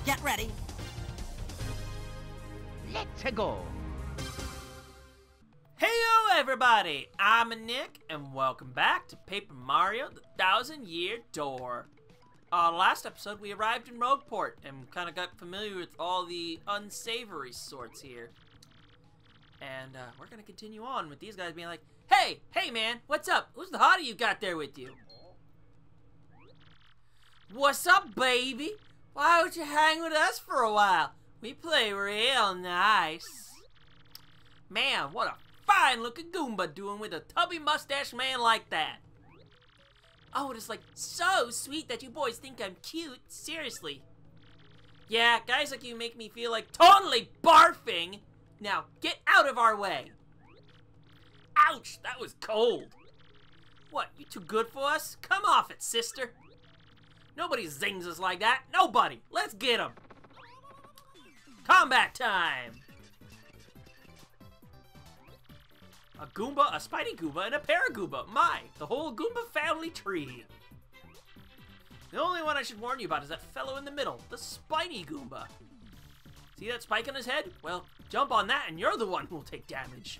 Get ready. Let's go. Heyo everybody, I'm Nick, and welcome back to Paper Mario: The Thousand-Year Door. Last episode we arrived in Rogueport and kind of got familiar with all the unsavory sorts here. And we're gonna continue on with these guys being like, hey man, what's up? Who's the hottie you got there with you? What's up, baby? Why don't you hang with us for a while? We play real nice. Man, what a fine-looking Goomba doing with a tubby mustache man like that. Oh, it is like so sweet that you boys think I'm cute. Seriously. Yeah, guys like you make me feel like totally barfing. Now, get out of our way. Ouch, that was cold. What, you too good for us? Come off it, sister. Nobody zings us like that. Nobody. Let's get him. Combat time. A Goomba, a Spidey Goomba, and a Paragoomba. My, the whole Goomba family tree. The only one I should warn you about is that fellow in the middle, the Spiny Goomba. See that spike on his head? Well, jump on that and you're the one who will take damage.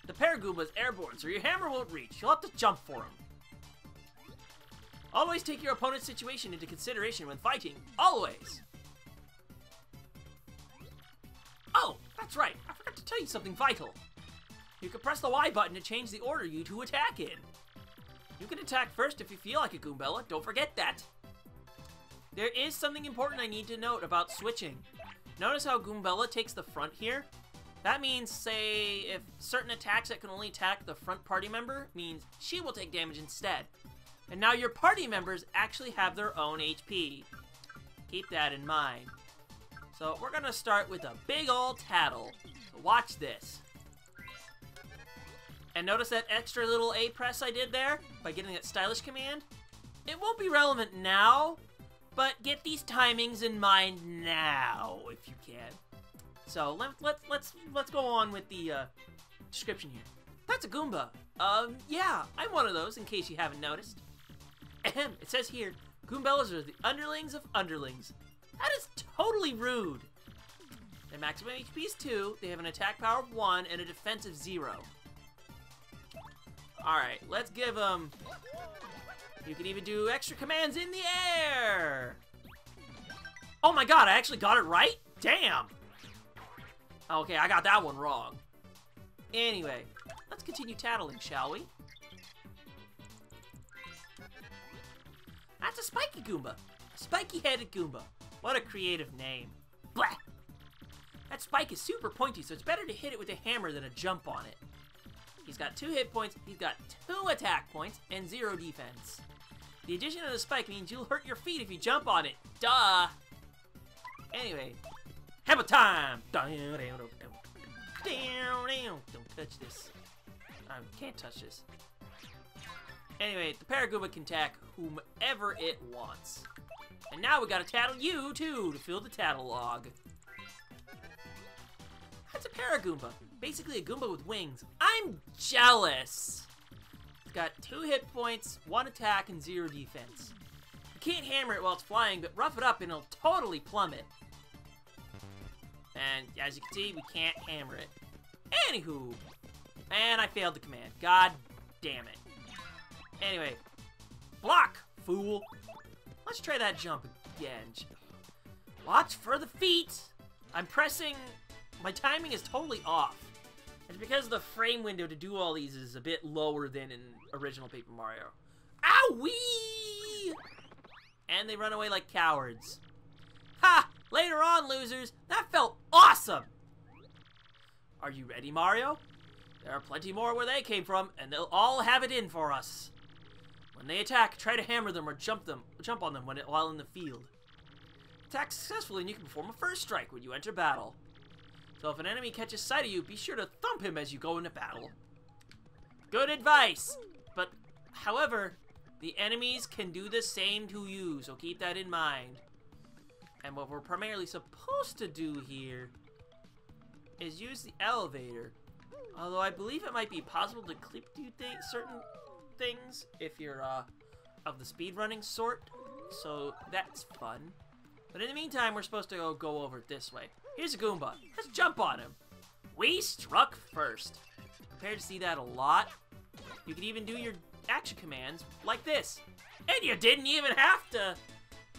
The Paragoomba is airborne, so your hammer won't reach. You'll have to jump for him. Always take your opponent's situation into consideration when fighting. Always! Oh, that's right. I forgot to tell you something vital. You can press the Y button to change the order you to attack in. You can attack first if you feel like a Goombella. Don't forget that. There is something important I need to note about switching. Notice how Goombella takes the front here? That means, say, if certain attacks that can only attack the front party member, means she will take damage instead. And now your party members actually have their own HP. Keep that in mind. So we're gonna start with a big old tattle. So watch this. And notice that extra little A press I did there by getting that stylish command? It won't be relevant now, but get these timings in mind now if you can. So let's go on with the description here. That's a Goomba. Yeah, I'm one of those in case you haven't noticed. Ahem, it says here, Goombellas are the underlings of underlings. That is totally rude. Their maximum HP is 2, they have an attack power of 1, and a defense of 0. Alright, let's give them... You can even do extra commands in the air! Oh my god, I actually got it right? Damn! Okay, I got that one wrong. Anyway, let's continue tattling, shall we? That's a spiky Goomba. A spiky-headed Goomba. What a creative name. Blah! That spike is super pointy, so it's better to hit it with a hammer than a jump on it. He's got 2 hit points, he's got 2 attack points, and 0 defense. The addition of the spike means you'll hurt your feet if you jump on it. Duh! Anyway, hammer time! Don't touch this. I can't touch this. Anyway, the Paragoomba can attack whomever it wants. And now we gotta tattle you, too, to fill the tattle log. That's a Paragoomba. Basically a Goomba with wings. I'm jealous! It's got 2 hit points, 1 attack, and 0 defense. You can't hammer it while it's flying, but rough it up and it'll totally plummet. And as you can see, we can't hammer it. Anywho. And I failed the command. God damn it. Anyway. Block, fool! Let's try that jump again. Watch for the feet! I'm pressing... My timing is totally off. It's because the frame window to do all these is a bit lower than in original Paper Mario. Ow-wee! And they run away like cowards. Ha! Later on, losers! That felt awesome! Are you ready, Mario? There are plenty more where they came from, and they'll all have it in for us. When they attack, try to hammer them or jump on them while in the field. Attack successfully and you can perform a first strike when you enter battle. So if an enemy catches sight of you, be sure to thump him as you go into battle. Good advice! But, however, the enemies can do the same to you, so keep that in mind. And what we're primarily supposed to do here is use the elevator. Although I believe it might be possible to clip do certain things if you're of the speedrunning sort. So that's fun. But in the meantime, we're supposed to go over it this way. Here's a Goomba. Let's jump on him. We struck first. Prepare to see that a lot. You can even do your action commands like this. And you didn't even have to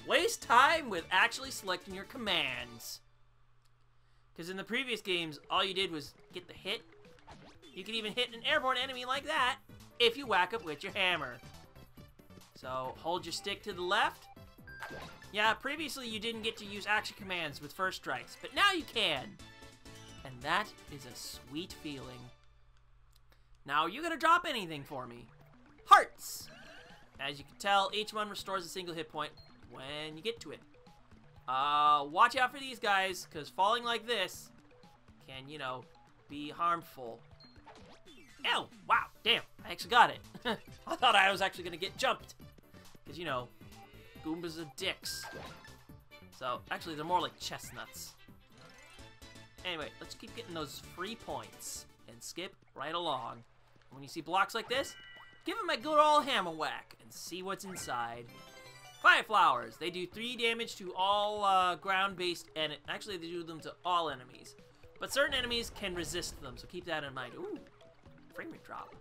waste time with actually selecting your commands. Because in the previous games, all you did was get the hit. You can even hit an airborne enemy like that if you whack up with your hammer. So, hold your stick to the left. Yeah, previously you didn't get to use action commands with first strikes, but now you can. And that is a sweet feeling. Now, are you gonna drop anything for me? Hearts! As you can tell, each one restores a single hit point when you get to it. Watch out for these guys, because falling like this can, you know, be harmful. Ew! Wow, damn, I actually got it. I thought I was actually gonna get jumped. Because, you know, Goombas are dicks. So, actually, they're more like chestnuts. Anyway, let's keep getting those free points and skip right along. When you see blocks like this, give them a good old hammer whack and see what's inside. Fire flowers. They do 3 damage to all ground-based, and actually they do them to all enemies. But certain enemies can resist them, so keep that in mind. Ooh, frame rate drop.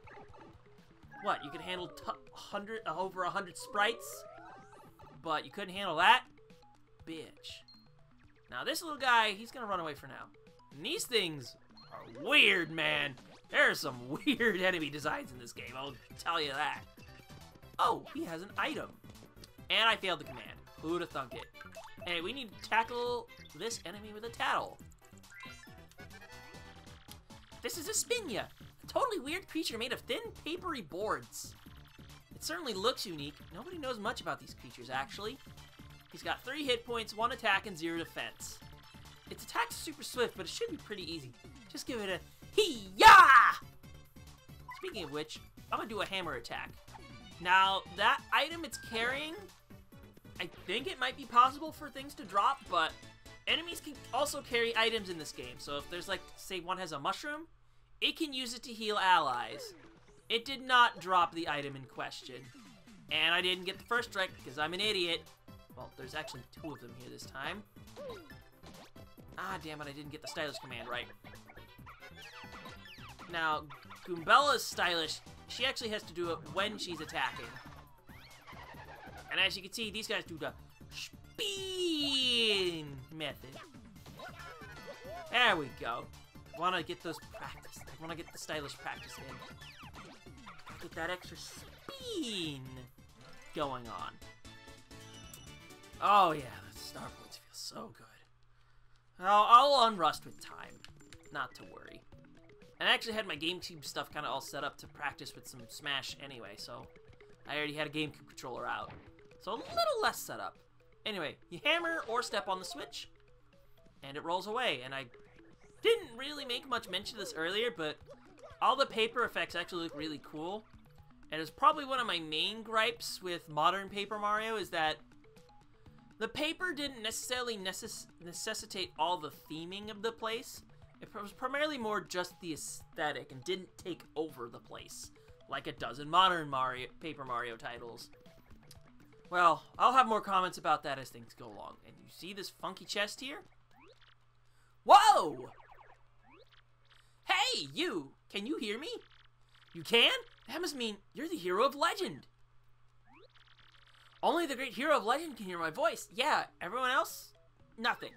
What, you can handle over 100 sprites, but you couldn't handle that? Bitch. Now this little guy, he's gonna run away for now. And these things are weird, man. There are some weird enemy designs in this game, I'll tell you that. Oh, he has an item. And I failed the command. Who'd have thunk it? Hey, we need to tackle this enemy with a tattle. This is a Spinya, a totally weird creature made of thin, papery boards. It certainly looks unique. Nobody knows much about these creatures, actually. He's got 3 hit points, 1 attack, and 0 defense. Its attack's super swift, but it should be pretty easy. Just give it a hee-yah! Speaking of which, I'm gonna do a hammer attack. Now, that item it's carrying, I think it might be possible for things to drop, but enemies can also carry items in this game. So if there's like, say one has a mushroom, it can use it to heal allies. It did not drop the item in question. And I didn't get the first strike because I'm an idiot. Well, there's actually 2 of them here this time. Ah, damn it, I didn't get the stylish command right. Now, Goombella's stylish. She actually has to do it when she's attacking. And as you can see, these guys do the spin method. There we go. Want to get those practice. Want to get the stylish practice in. Get that extra spin going on. Oh yeah, the star points feel so good. I'll unrust with time. Not to worry. And I actually had my GameCube stuff kind of all set up to practice with some Smash anyway, so I already had a GameCube controller out. So a little less set up. Anyway, you hammer or step on the switch, and it rolls away. And I didn't really make much mention of this earlier, but all the paper effects actually look really cool. And it's probably one of my main gripes with modern Paper Mario is that the paper didn't necessarily necessitate all the theming of the place. It was primarily more just the aesthetic and didn't take over the place like it does in modern Paper Mario titles. Well, I'll have more comments about that as things go along. And you see this funky chest here? Whoa! Hey, you! Can you hear me? You can? That must mean you're the hero of legend. Only the great hero of legend can hear my voice. Yeah, everyone else? Nothing.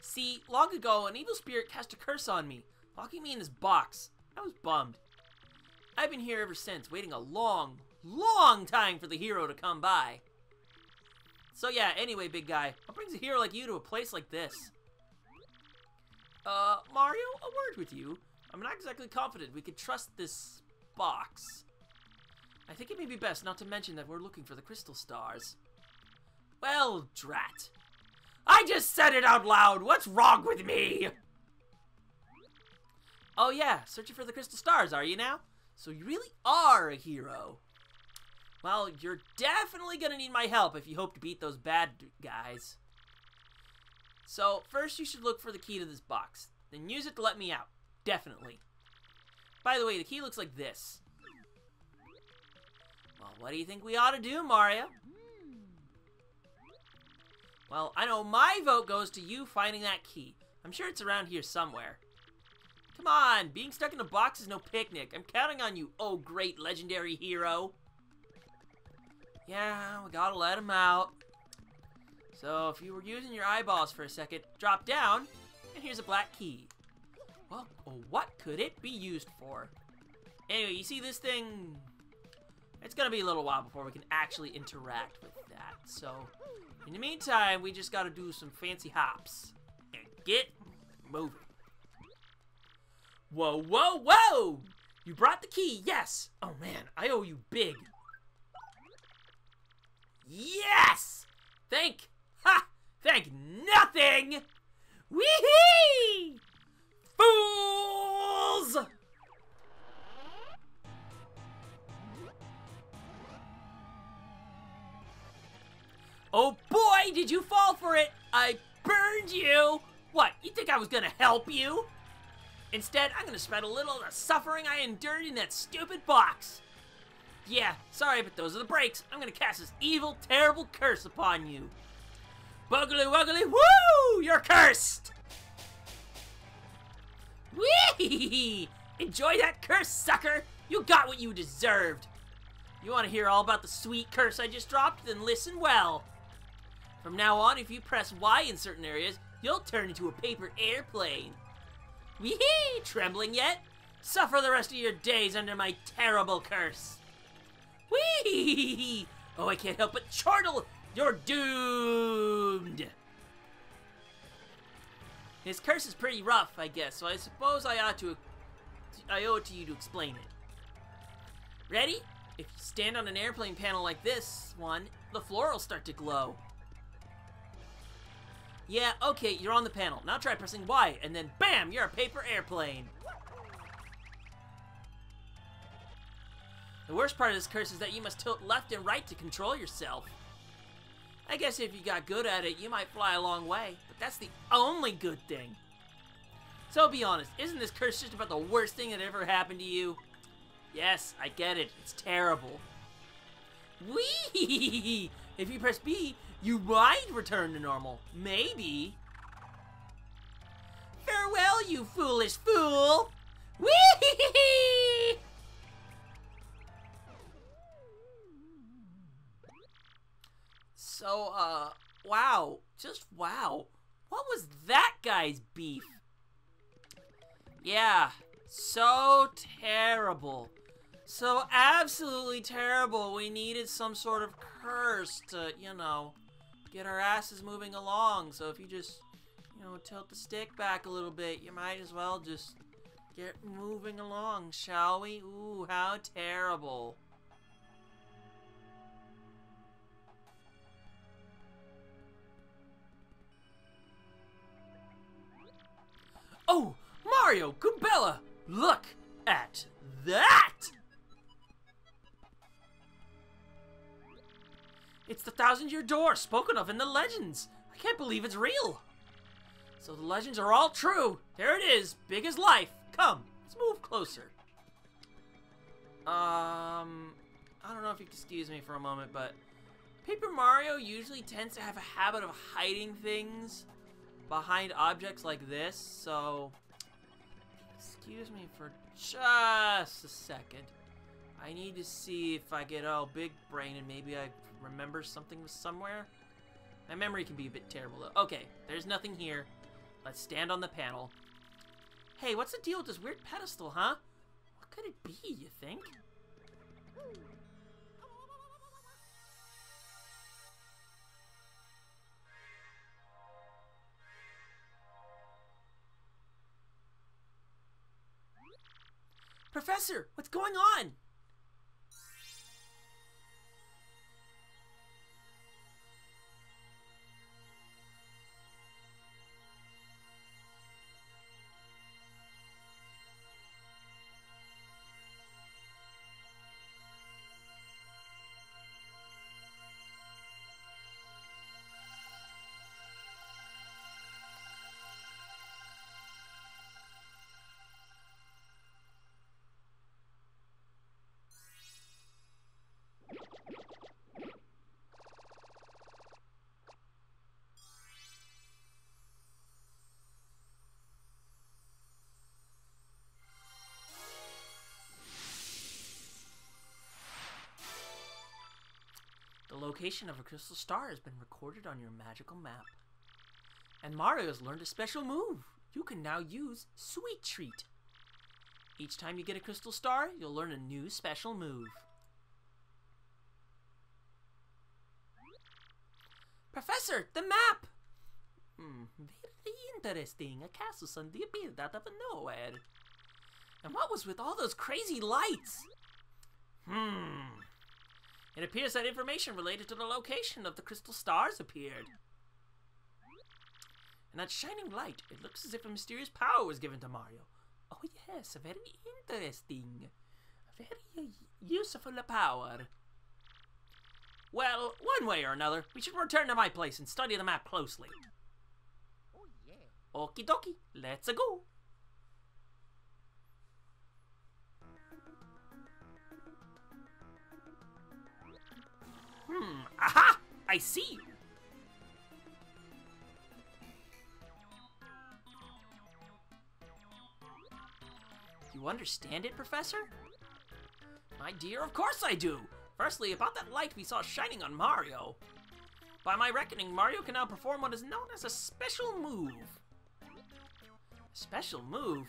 See, long ago, an evil spirit cast a curse on me, locking me in this box. I was bummed. I've been here ever since, waiting a long, long time for the hero to come by. So yeah, anyway, big guy, what brings a hero like you to a place like this? Mario, a word with you. I'm not exactly confident we could trust this box. I think it may be best not to mention that we're looking for the crystal stars. Well, drat. I just said it out loud! What's wrong with me? Oh yeah, searching for the crystal stars, are you now? So you really are a hero. Well, you're definitely gonna need my help if you hope to beat those bad guys. So, first you should look for the key to this box. Then use it to let me out. Definitely. By the way, the key looks like this. Well, what do you think we ought to do, Mario? Well, I know my vote goes to you finding that key. I'm sure it's around here somewhere. Come on, being stuck in a box is no picnic. I'm counting on you, oh great legendary hero. Yeah, we gotta let him out. So if you were using your eyeballs for a second, drop down, and here's a black key. Well, what could it be used for? Anyway, you see this thing? It's gonna be a little while before we can actually interact with that. So, in the meantime, we just gotta do some fancy hops. And get moving. Whoa, whoa, whoa! You brought the key, yes! Oh man, I owe you big. Yes! Thank nothing! Wee-hee! Fools! Oh boy, did you fall for it! I burned you! What, you think I was gonna help you? Instead, I'm gonna spread a little of the suffering I endured in that stupid box. Yeah, sorry, but those are the breaks. I'm gonna cast this evil, terrible curse upon you. Buggly wuggly, woo! You're cursed! Whee! Enjoy that curse, sucker! You got what you deserved. You want to hear all about the sweet curse I just dropped? Then listen well. From now on, if you press Y in certain areas, you'll turn into a paper airplane. Whee! Trembling yet? Suffer the rest of your days under my terrible curse. Whee! Oh, I can't help but chortle! You're doomed! His curse is pretty rough, I guess, so I suppose I owe it to you to explain it. Ready? If you stand on an airplane panel like this one, the floor will start to glow. Yeah, okay, you're on the panel. Now try pressing Y, and then BAM! You're a paper airplane. The worst part of this curse is that you must tilt left and right to control yourself. I guess if you got good at it, you might fly a long way, but that's the only good thing. So be honest, isn't this curse just about the worst thing that ever happened to you? Yes, I get it. It's terrible. Whee! If you press B, you might return to normal. Maybe. Farewell, you foolish fool! Whee! So, wow. Just wow. What was that guy's beef? Yeah, so terrible. So absolutely terrible. We needed some sort of curse to, you know, get our asses moving along. So if you just, you know, tilt the stick back a little bit, you might as well just get moving along, shall we? Ooh, how terrible. Oh, Mario, Goombella, look at that! It's the 1,000-year door spoken of in the legends. I can't believe it's real. So the legends are all true. There it is, big as life. Come, let's move closer. I don't know if you can excuse me for a moment, but Paper Mario usually tends to have a habit of hiding things behind objects like this, so excuse me for just a second. I need to see if I get all big brain and maybe I remember something was somewhere. My memory can be a bit terrible though. Okay, there's nothing here. Let's stand on the panel. Hey, what's the deal with this weird pedestal, huh? What could it be, you think? Professor, what's going on? The location of a crystal star has been recorded on your magical map. And Mario has learned a special move. You can now use Sweet Treat. Each time you get a crystal star, you'll learn a new special move. Professor, the map! Very interesting. A castle suddenly appeared out of nowhere. And what was with all those crazy lights? It appears that information related to the location of the crystal stars appeared. And that shining light, it looks as if a mysterious power was given to Mario. Oh yes, very interesting. Very useful power. Well, one way or another, we should return to my place and study the map closely. Oh yeah. Okie dokie, let's go. Aha! I see! You understand it, Professor? My dear, of course I do! Firstly, about that light we saw shining on Mario. By my reckoning, Mario can now perform what is known as a special move. A special move?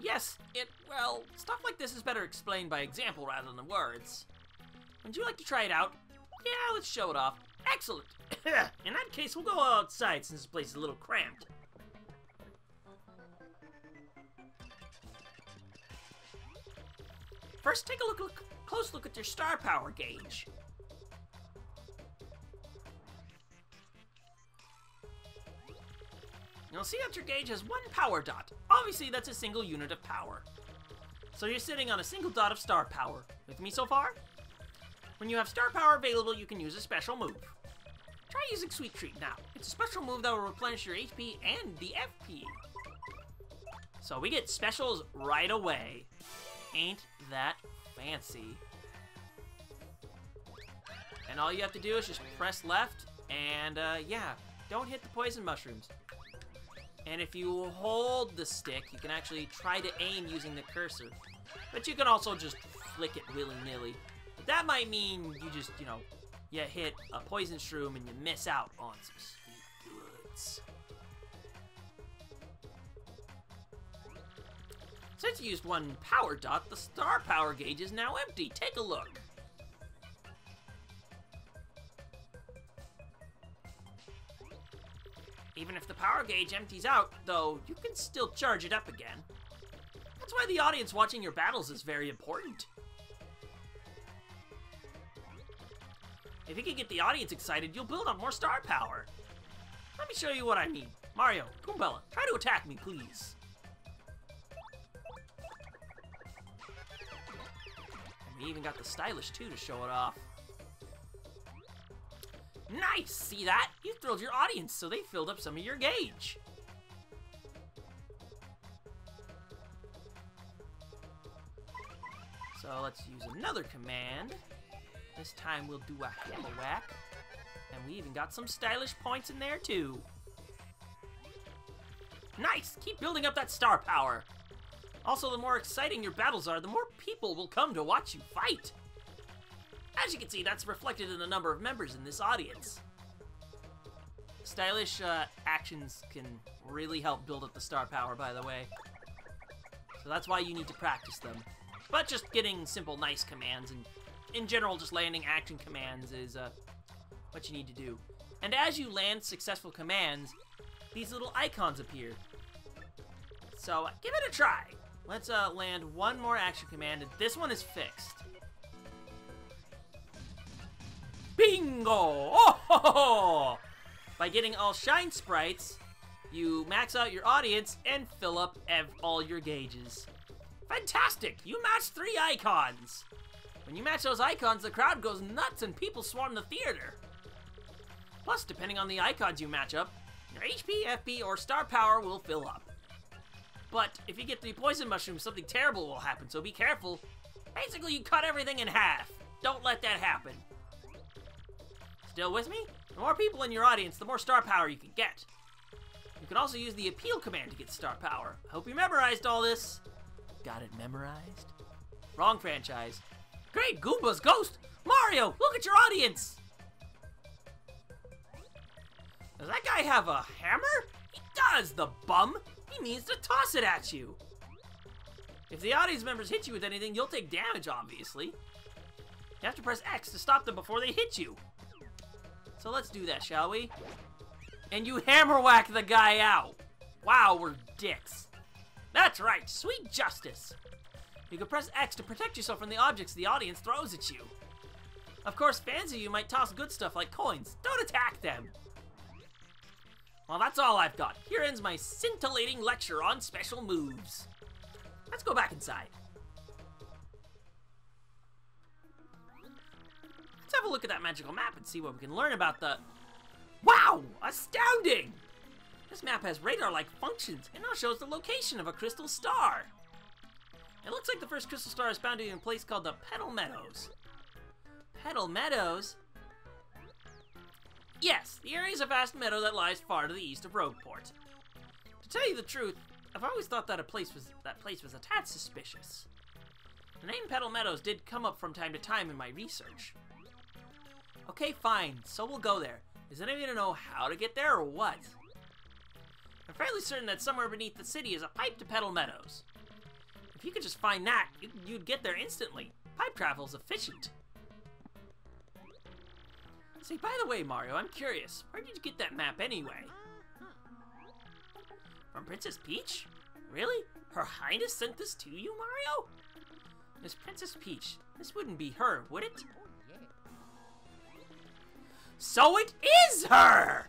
Yes, well, stuff like this is better explained by example rather than words. Would you like to try it out? Yeah, let's show it off. Excellent! In that case, we'll go outside since this place is a little cramped. First, take a close look at your star power gauge. You'll see that your gauge has one power dot. Obviously, that's a single unit of power. So you're sitting on a single dot of star power. With me so far? When you have star power available, you can use a special move. Try using Sweet Treat now. It's a special move that will replenish your HP and the FP. So we get specials right away. Ain't that fancy? And all you have to do is just press left, and yeah, don't hit the poison mushrooms. And if you hold the stick, you can actually try to aim using the cursor. But you can also just flick it willy-nilly. But that might mean you just, you hit a poison shroom and you miss out on some sweet goods. Since you used one power dot, the star power gauge is now empty. Take a look. Even if the power gauge empties out, though, you can still charge it up again. That's why the audience watching your battles is very important. If you can get the audience excited, you'll build up more star power. Let me show you what I mean. Mario, Goombella, try to attack me, please. And we even got the stylish too to show it off. Nice! See that? You thrilled your audience, so they filled up some of your gauge. So let's use another command. This time we'll do a hammer whack. And we even got some stylish points in there too. Nice! Keep building up that star power. Also, the more exciting your battles are, the more people will come to watch you fight. As you can see, that's reflected in the number of members in this audience. Stylish actions can really help build up the star power, by the way. So that's why you need to practice them. But just getting simple, nice commands, and in general, just landing action commands is what you need to do. And as you land successful commands, these little icons appear. So give it a try. Let's land one more action command, and this one is fixed. Bingo! Oh ho ho! By getting all shine sprites, you max out your audience and fill up all your gauges. Fantastic! You matched 3 icons! When you match those icons, the crowd goes nuts and people swarm the theater. Plus, depending on the icons you match up, your HP, FP, or star power will fill up. But if you get 3 poison mushrooms, something terrible will happen, so be careful. Basically, you cut everything in half. Don't let that happen. Still with me? The more people in your audience, the more star power you can get. You can also use the appeal command to get star power. I hope you memorized all this. Got it memorized? Wrong franchise. Great, Goomba's Ghost! Mario, look at your audience! Does that guy have a hammer? He does, the bum! He means to toss it at you! If the audience members hit you with anything, you'll take damage, obviously. You have to press X to stop them before they hit you. So let's do that, shall we? And you hammer whack the guy out! Wow, we're dicks. That's right, sweet justice! You can press X to protect yourself from the objects the audience throws at you. Of course, fans of you might toss good stuff like coins. Don't attack them! Well, that's all I've got. Here ends my scintillating lecture on special moves. Let's go back inside. Let's have a look at that magical map and see what we can learn about the... Wow! Astounding! This map has radar-like functions and now shows the location of a crystal star. It looks like the first crystal star is found in a place called the Petal Meadows. Petal Meadows? Yes, the area is a vast meadow that lies far to the east of Rogueport. To tell you the truth, I've always thought that place was a tad suspicious. The name Petal Meadows did come up from time to time in my research. Okay, fine, so we'll go there. Does anyone know how to get there or what? I'm fairly certain that somewhere beneath the city is a pipe to Petal Meadows. If you could just find that, you'd get there instantly. Pipe travel is efficient. Say, by the way, Mario, I'm curious. Where did you get that map anyway? From Princess Peach? Really? Her Highness sent this to you, Mario? Miss Princess Peach, this wouldn't be her, would it? So it is her!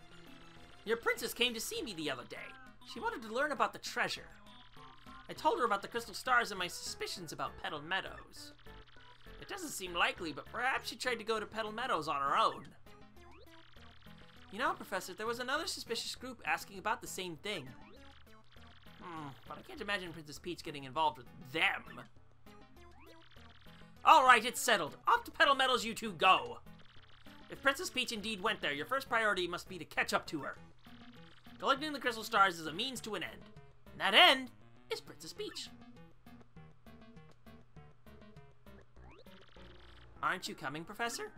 Your princess came to see me the other day. She wanted to learn about the treasure. I told her about the crystal stars and my suspicions about Petal Meadows. It doesn't seem likely, but perhaps she tried to go to Petal Meadows on her own. You know, Professor, there was another suspicious group asking about the same thing. But I can't imagine Princess Peach getting involved with them. Alright, it's settled. Off to Petal Meadows you two go. If Princess Peach indeed went there, your first priority must be to catch up to her. Collecting the crystal stars is a means to an end. And that end is Princess Peach. Aren't you coming, Professor?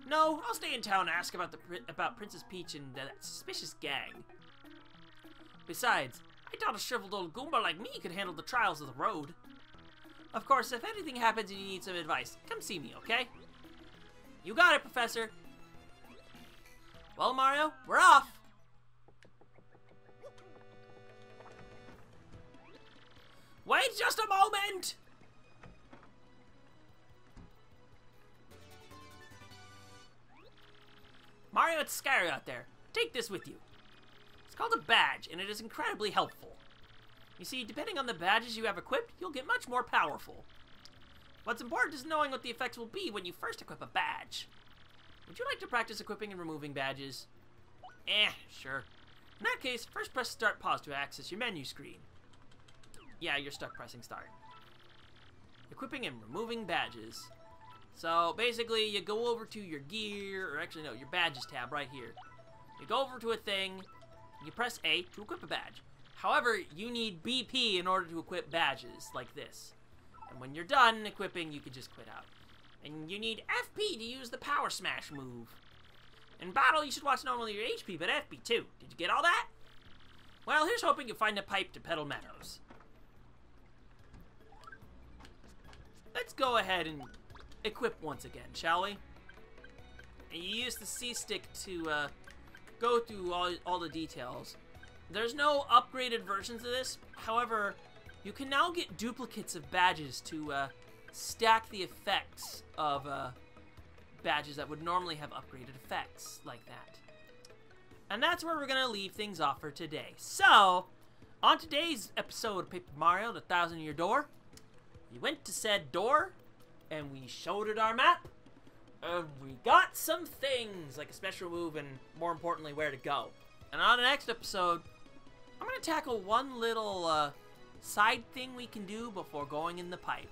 No, I'll stay in town and ask about Princess Peach and that suspicious gang. Besides, I thought a shriveled old Goomba like me could handle the trials of the road. Of course, if anything happens and you need some advice, come see me, okay? You got it, Professor. Well, Mario, we're off. Wait just a moment! Mario, it's scary out there. Take this with you. It's called a badge, and it is incredibly helpful. You see, depending on the badges you have equipped, you'll get much more powerful. What's important is knowing what the effects will be when you first equip a badge. Would you like to practice equipping and removing badges? Sure. In that case, first press Start Pause to access your menu screen. Yeah, you're stuck pressing Start. Equipping and removing badges. So, basically, you go over to your gear, or actually, no, your badges tab right here. You go over to a thing, you press A to equip a badge. However, you need BP in order to equip badges, like this. And when you're done equipping, you can just quit out. And you need FP to use the Power Smash move. In battle, you should watch not only your HP, but FP too. Did you get all that? Well, here's hoping you find a pipe to Petal Meadows. Let's go ahead and equip once again, shall we? And you use the C stick to go through all the details. There's no upgraded versions of this. However, you can now get duplicates of badges to stack the effects of badges that would normally have upgraded effects like that. And that's where we're going to leave things off for today. So, on today's episode of Paper Mario, the 1,000-Year Door, we went to said door, and we showed it our map, and we got some things, like a special move, and more importantly, where to go. And on the next episode, I'm going to tackle one little side thing we can do before going in the pipe.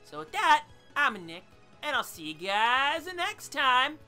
So with that, I'm Nick, and I'll see you guys next time.